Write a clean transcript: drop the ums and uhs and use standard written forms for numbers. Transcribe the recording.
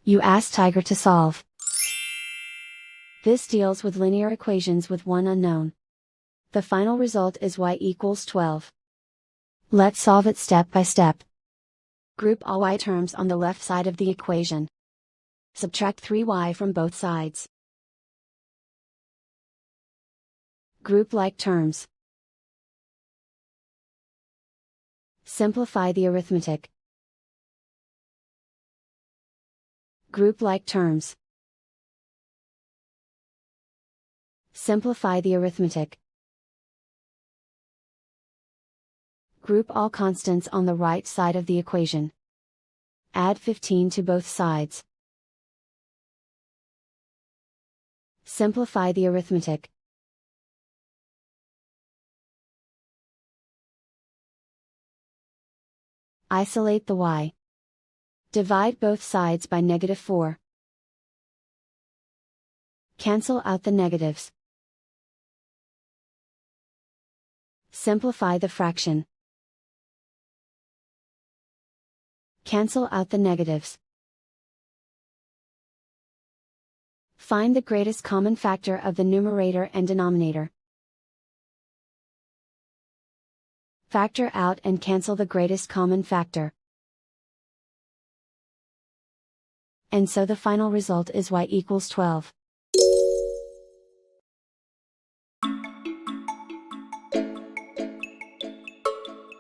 You ask Tiger to solve. This deals with linear equations with one unknown. The final result is y equals 12. Let's solve it step by step. Group all y terms on the left side of the equation. Subtract 3y from both sides. Group like terms. Simplify the arithmetic. Group like terms. Simplify the arithmetic. Group all constants on the right side of the equation. Add 15 to both sides. Simplify the arithmetic. Isolate the y. Divide both sides by -4. Cancel out the negatives. Simplify the fraction. Cancel out the negatives. Find the greatest common factor of the numerator and denominator. Factor out and cancel the greatest common factor. And so the final result is y equals 12.